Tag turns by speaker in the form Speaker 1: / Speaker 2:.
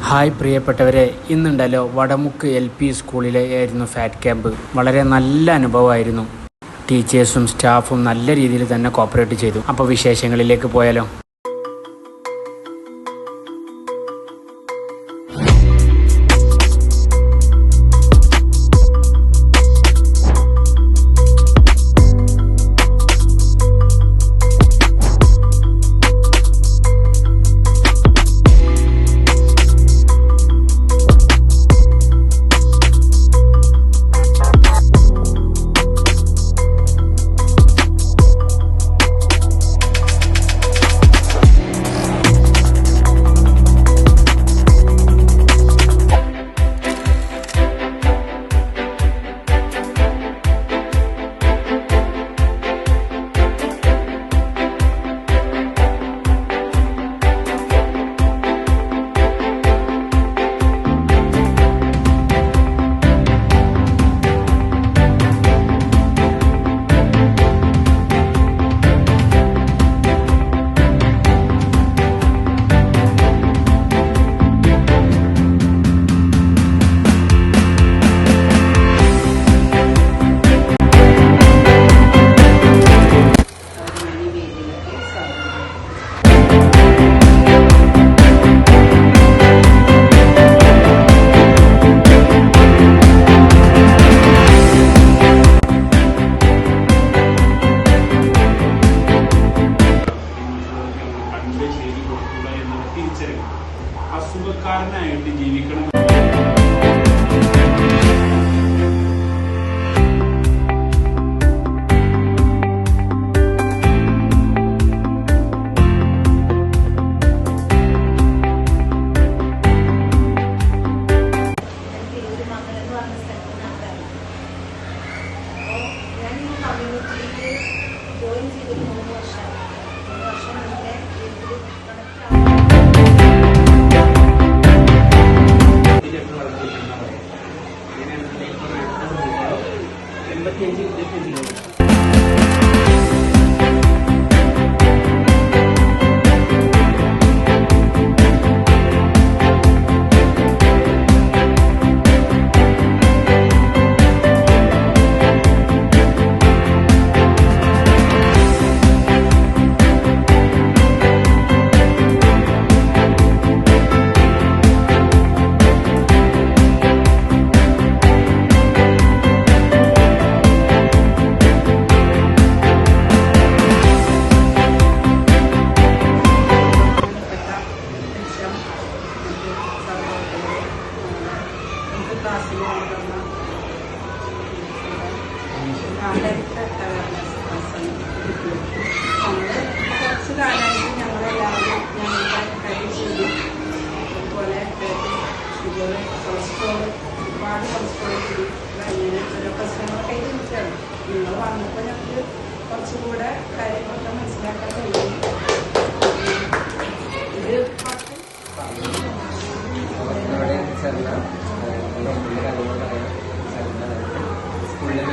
Speaker 1: Hi പ്രിയപ്പെട്ടവരെ, ഇന്നുണ്ടല്ലോ Vadamukku LP സ്കൂളിലെ ആയിരുന്നു ഫാറ്റ് ക്യാമ്പ്. വളരെ നല്ല അനുഭവമായിരുന്നു. ടീച്ചേഴ്സും സ്റ്റാഫും നല്ല രീതിയിൽ തന്നെ കോപ്പറേറ്റ് ചെയ്തു. അപ്പോൾ വിശേഷങ്ങളിലേക്ക് പോയാലോ.
Speaker 2: അസുഖക്കാരനായിട്ട് ജീവിക്കണം.
Speaker 3: കുറച്ച് കാലമായിട്ട് ഞങ്ങളെല്ലാവരും ഞങ്ങളുടെ കരിശീലി അതുപോലെ ഷുഗർ, കൊളസ്ട്രോൾ, ഒരുപാട് കൊളസ്ട്രോൾ കൂടി അങ്ങനെ ഓരോ പ്രശ്നങ്ങളൊക്കെ ചോദിച്ചാണ്. നിങ്ങൾ വന്നപ്പോൾ ഞങ്ങൾക്ക് കുറച്ചുകൂടെ കാര്യങ്ങളൊക്കെ മനസ്സിലാക്കാൻ കഴിയും. ഇത്
Speaker 4: സ്കൂളിലെ